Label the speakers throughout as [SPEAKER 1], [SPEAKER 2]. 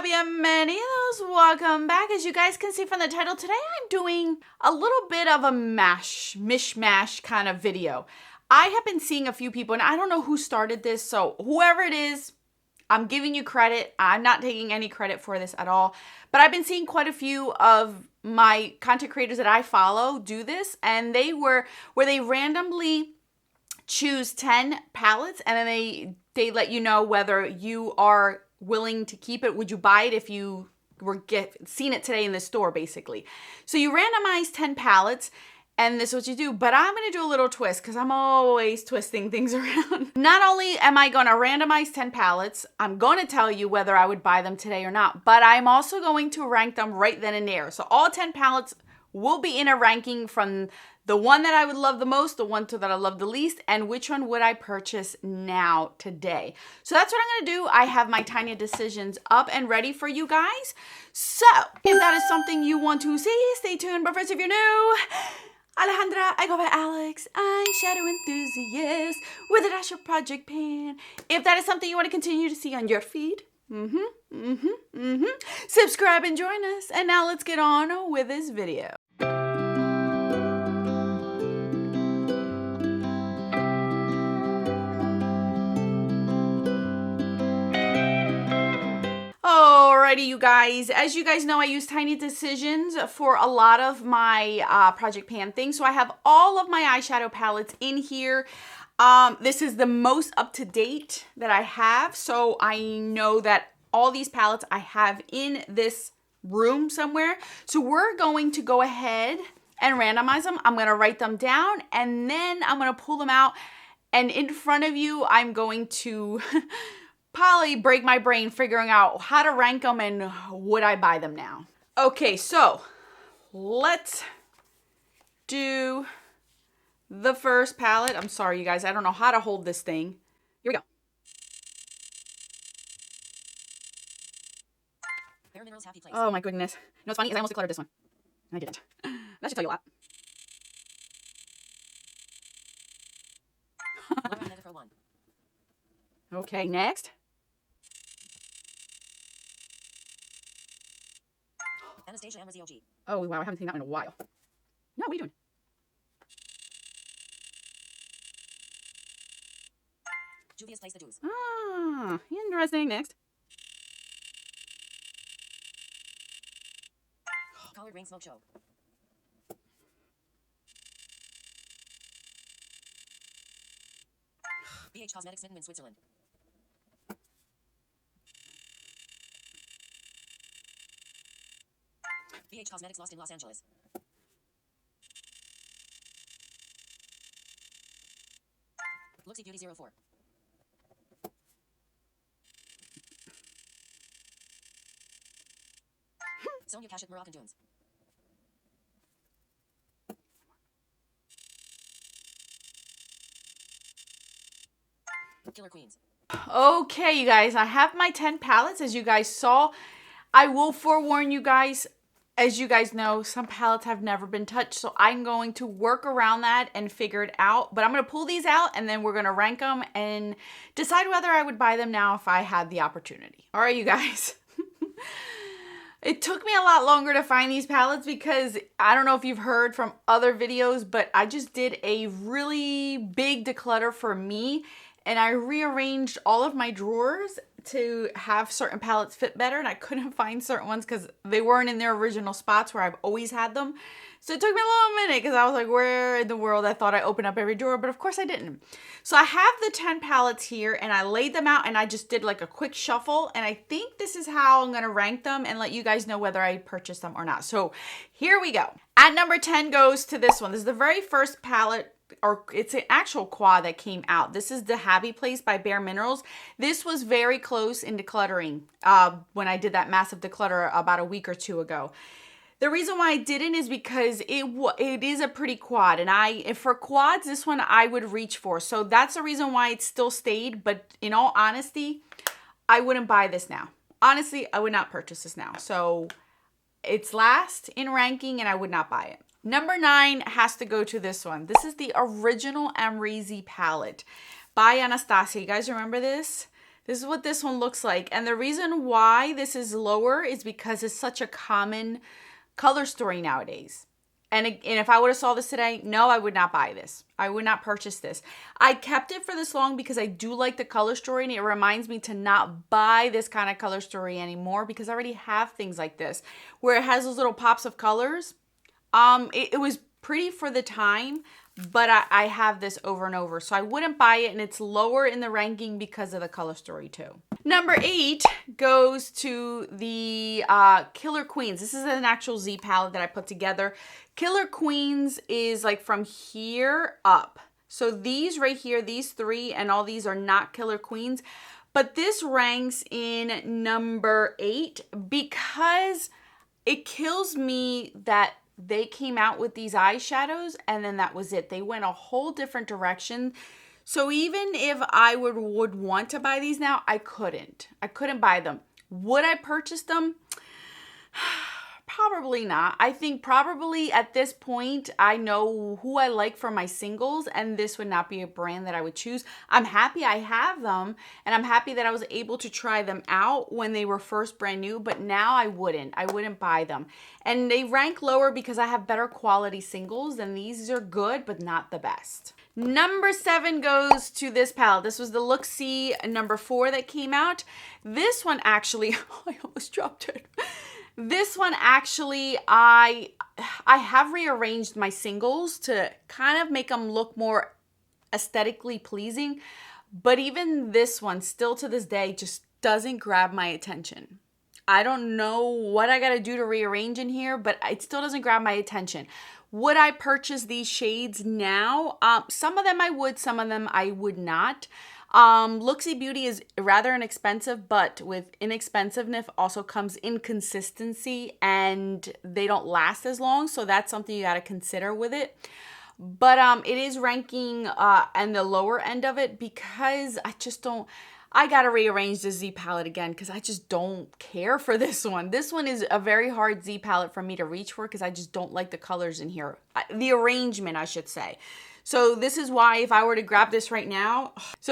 [SPEAKER 1] Hola, bienvenidos. Welcome back. As you guys can see from the title, today I'm doing a little bit of a mishmash kind of video. I have been seeing a few people, and I don't know who started this, so whoever it is, I'm giving you credit. I'm not taking any credit for this at all, but I've been seeing quite a few of my content creators that I follow do this, and they were where they randomly choose 10 palettes, and then they let you know whether you are willing to keep it. Would you buy it if you were seen it today in the store, basically? So you randomize 10 palettes, and this is what you do. But I'm going to do a little twist because I'm always twisting things around. Not only am I going to randomize 10 palettes, I'm going to tell you whether I would buy them today or not, but I'm also going to rank them right then and there. So all 10 palettes will be in a ranking from the one that I would love the most, the one that I love the least, and which one would I purchase now, today. So that's what I'm going to do. I have my tiny decisions up and ready for you guys. So if that is something you want to see, stay tuned. But first, if you're new, Alejandra, I go by Alex, eyeshadow enthusiast with a dash of project pan. If that is something you want to continue to see on your feed, subscribe and join us. And now let's get on with this video. Alrighty, you guys. As you guys know, I use Tiny Decisions for a lot of my Project Pan things. So I have all of my eyeshadow palettes in here. This is the most up-to-date that I have. So I know that all these palettes I have in this room somewhere. So we're going to go ahead and randomize them. I'm going to write them down, and then I'm going to pull them out. And in front of you, I'm going to probably break my brain figuring out how to rank them and would I buy them now. Okay, so let's do the first palette. I'm sorry, you guys. I don't know how to hold this thing. Here we go. Oh my goodness. You know what's funny is I almost decluttered this one. I didn't. That should tell you a lot. Okay, next.
[SPEAKER 2] Anastasia MZOG.
[SPEAKER 1] Oh, wow, I haven't seen that one in a while. No, what are you doing?
[SPEAKER 2] Juvia's Place the Dews.
[SPEAKER 1] Ah, interesting. Next.
[SPEAKER 2] Colored Rain Smoke Show. BH Cosmetics Mitten in Switzerland. BH Cosmetics Lost in Los Angeles. Looksy Beauty 04. Sonia Kashuk Moroccan Dunes. Killer Queens.
[SPEAKER 1] Okay, you guys, I have my 10 palettes, as you guys saw. I will forewarn you guys, as you guys know, some palettes have never been touched, so I'm going to work around that and figure it out. But I'm going to pull these out, and then we're going to rank them and decide whether I would buy them now if I had the opportunity. All right, you guys. It took me a lot longer to find these palettes because I don't know if you've heard from other videos, but I just did a really big declutter for me, and I rearranged all of my drawers to have certain palettes fit better, and I couldn't find certain ones because they weren't in their original spots where I've always had them. So it took me a little minute because I was like, where in the world? I thought I opened up every drawer, but of course I didn't. So I have the 10 palettes here, and I laid them out, and I just did like a quick shuffle, and I think this is how I'm going to rank them and let you guys know whether I purchased them or not. So here we go. At number 10 goes to this one. This is the very first palette, or it's an actual quad that came out. This is the Happy Place by Bare Minerals. This was very close in decluttering when I did that massive declutter about a week or two ago. The reason why I didn't is because it is a pretty quad, and for quads, this one I would reach for. So that's the reason why it still stayed. But in all honesty, I wouldn't buy this now. Honestly, I would not purchase this now. So it's last in ranking, and I would not buy it. Number 9 has to go to this one. This is the original Amrezy palette by Anastasia. You guys remember this? This is what this one looks like. And the reason why this is lower is because it's such a common color story nowadays. And if I would have saw this today, no, I would not buy this. I would not purchase this. I kept it for this long because I do like the color story, and it reminds me to not buy this kind of color story anymore because I already have things like this where it has those little pops of colors. It was pretty for the time, but I have this over and over. So I wouldn't buy it, and it's lower in the ranking because of the color story too. Number 8 goes to the Killer Queens. This is an actual Z palette that I put together. Killer Queens is like from here up. So these right here, these 3 and all these are not Killer Queens. But this ranks in number 8 because it kills me that they came out with these eyeshadows and then that was it. They went a whole different direction. So even if I would want to buy these now, I couldn't. I couldn't buy them. Would I purchase them? Probably not. I think probably at this point, I know who I like for my singles, and this would not be a brand that I would choose. I'm happy I have them, and I'm happy that I was able to try them out when they were first brand new, but now I wouldn't. I wouldn't buy them. And they rank lower because I have better quality singles, and these are good, but not the best. Number 7 goes to this palette. This was the Look See number 4 that came out. This one actually, I almost dropped it. This one actually, I have rearranged my singles to kind of make them look more aesthetically pleasing. But even this one, still to this day, just doesn't grab my attention. I don't know what I got to do to rearrange in here, but it still doesn't grab my attention. Would I purchase these shades now? Some of them I would, some of them I would not. Looksy Beauty is rather inexpensive, but with inexpensiveness also comes inconsistency and they don't last as long. So that's something you got to consider with it. But it is ranking in the lower end of it because I got to rearrange the Z palette again because I just don't care for this one. This one is a very hard Z palette for me to reach for because I just don't like the colors in here. The arrangement, I should say. So this is why if I were to grab this right now, if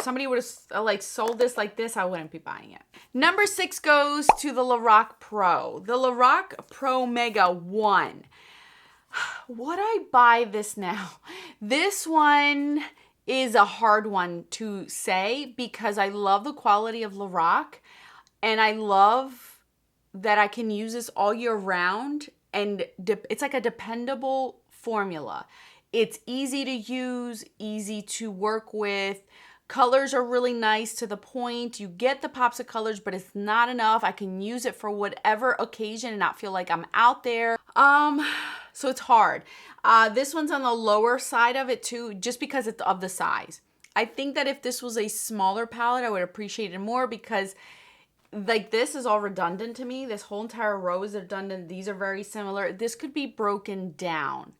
[SPEAKER 1] somebody would have sold this like this, I wouldn't be buying it. Number 6 goes to the Lorac Pro. The Lorac Pro Mega 1. Would I buy this now? This one is a hard one to say because I love the quality of Lorac and I love that I can use this all year round, and it's like a dependable formula. It's easy to use, easy to work with. Colors are really nice to the point. You get the pops of colors, but it's not enough. I can use it for whatever occasion and not feel like I'm out there. So it's hard. This one's on the lower side of it too, just because it's of the size. I think that if this was a smaller palette, I would appreciate it more because like this is all redundant to me. This whole entire row is redundant. These are very similar. This could be broken down.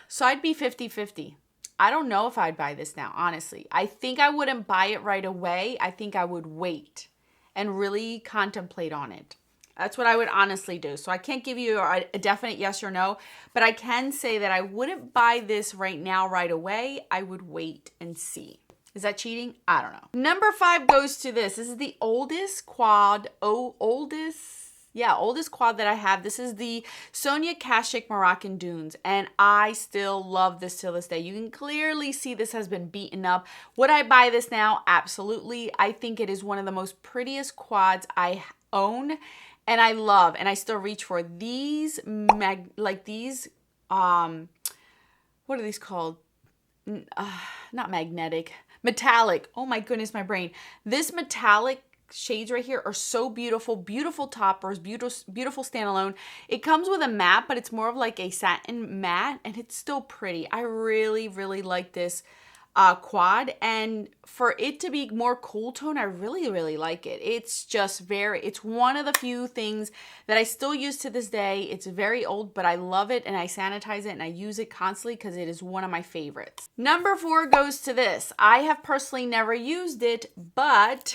[SPEAKER 1] So I'd be 50-50. I don't know if I'd buy this now, honestly. I think I wouldn't buy it right away. I think I would wait and really contemplate on it. That's what I would honestly do. So I can't give you a definite yes or no, but I can say that I wouldn't buy this right now, right away. I would wait and see. Is that cheating? I don't know. Number 5 goes to this. This is the oldest quad that I have. This is the Sonia Kashuk Moroccan Dunes, and I still love this till this day. You can clearly see this has been beaten up. Would I buy this now? Absolutely. I think it is one of the most prettiest quads I own, and I love, and I still reach for these what are these called? Not magnetic, metallic. Oh my goodness, my brain. This metallic shades right here are so beautiful. Beautiful toppers, beautiful standalone. It comes with a matte, but it's more of like a satin matte, and it's still pretty. I really, really like this quad, and for it to be more cool tone, I really, really like it. It's just it's one of the few things that I still use to this day. It's very old, but I love it, and I sanitize it, and I use it constantly because it is one of my favorites. Number 4 goes to this. I have personally never used it, but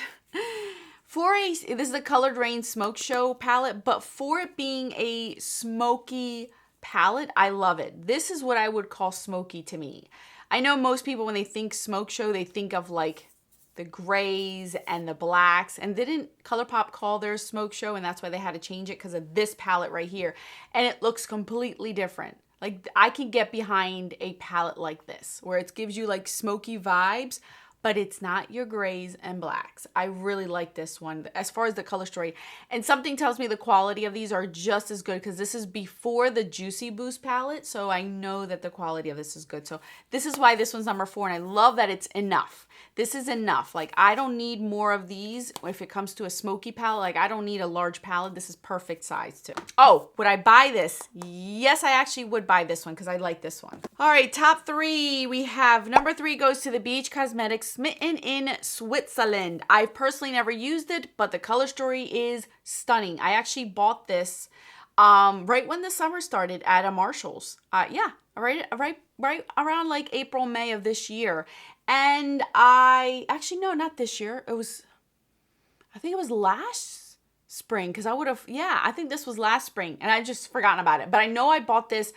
[SPEAKER 1] this is a Colored Rain Smoke Show palette, but for it being a smoky palette, I love it. This is what I would call smoky to me. I know most people, when they think Smoke Show, they think of like the grays and the blacks, and didn't ColourPop call theirs Smoke Show, and that's why they had to change it because of this palette right here, and it looks completely different. Like, I can get behind a palette like this where it gives you like smoky vibes, but it's not your grays and blacks. I really like this one as far as the color story. And something tells me the quality of these are just as good because this is before the Juicy Boost palette. So I know that the quality of this is good. So this is why this one's number 4. And I love that it's enough. This is enough. Like, I don't need more of these if it comes to a smoky palette. Like, I don't need a large palette. This is perfect size too. Oh, would I buy this? Yes, I actually would buy this one because I like this one. All right, top 3. We have number 3 goes to the BH Cosmetics Smitten in Switzerland. I've personally never used it, but the color story is stunning. I actually bought this right when the summer started at a Marshall's. Yeah, right around like April, May of this year. And no, not this year. I think it was last spring because I think this was last spring and I've just forgotten about it. But I know I bought this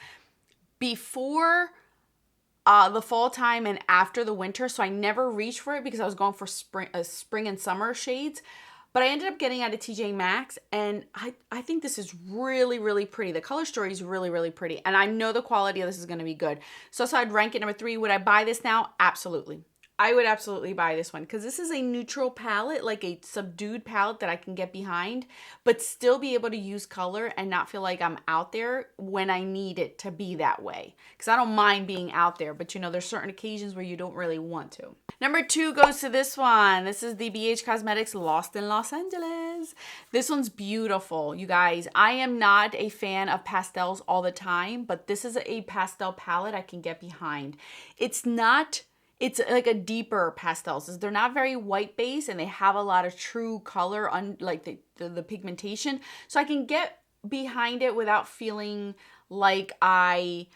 [SPEAKER 1] before the fall time and after the winter, so I never reached for it because I was going for spring and summer shades. But I ended up getting out of TJ Maxx, and I think this is really, really pretty. The color story is really, really pretty, and I know the quality of this is going to be good. So I'd rank it number 3. Would I buy this now? Absolutely. I would absolutely buy this one because this is a neutral palette, like a subdued palette that I can get behind, but still be able to use color and not feel like I'm out there when I need it to be that way. Because I don't mind being out there, but you know, there's certain occasions where you don't really want to. Number 2 goes to this one. This is the BH Cosmetics Lost in Los Angeles. This one's beautiful, you guys. I am not a fan of pastels all the time, but this is a pastel palette I can get behind. It's like a deeper pastels. They're not very white base and they have a lot of true color on like the pigmentation. So I can get behind it without feeling like it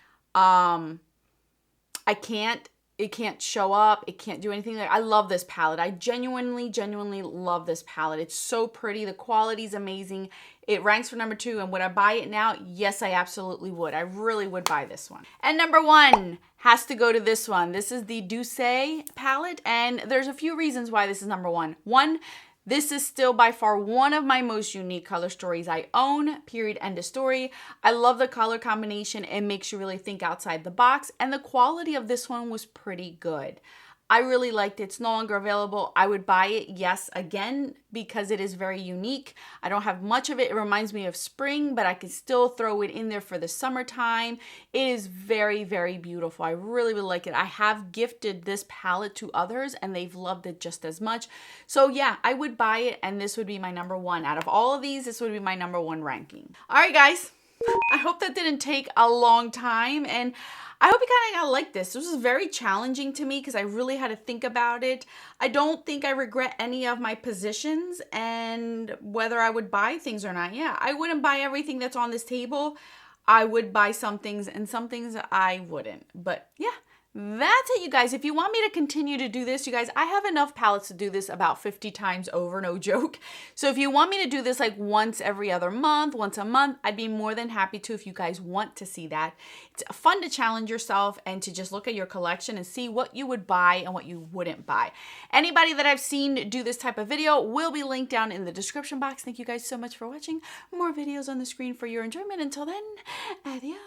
[SPEAKER 1] can't show up. It can't do anything. I love this palette. I genuinely love this palette. It's so pretty. The quality is amazing. It ranks for number 2. And would I buy it now? Yes, I absolutely would. I really would buy this one. And number 1 has to go to this one. This is the Douce palette. And there's a few reasons why this is number 1. One, this is still by far one of my most unique color stories I own, period, end of story. I love the color combination. It makes you really think outside the box. And the quality of this one was pretty good. I really liked it. It's no longer available. I would buy it, yes, again, because it is very unique. I don't have much of it. It reminds me of spring, but I can still throw it in there for the summertime. It is very, very beautiful. I really like it. I have gifted this palette to others and they've loved it just as much. So yeah, I would buy it and this would be my number 1. Out of all of these, this would be my number 1 ranking. All right, guys. I hope that didn't take a long time, and I hope you kind of like this. This was very challenging to me because I really had to think about it. I don't think I regret any of my positions and whether I would buy things or not. Yeah, I wouldn't buy everything that's on this table. I would buy some things and some things I wouldn't. But yeah, that's it, you guys. If you want me to continue to do this, you guys, I have enough palettes to do this about 50 times over, no joke. So if you want me to do this like once every other month, once a month, I'd be more than happy to if you guys want to see that. It's fun to challenge yourself and to just look at your collection and see what you would buy and what you wouldn't buy. Anybody that I've seen do this type of video will be linked down in the description box. Thank you guys so much for watching. More videos on the screen for your enjoyment. Until then, adios.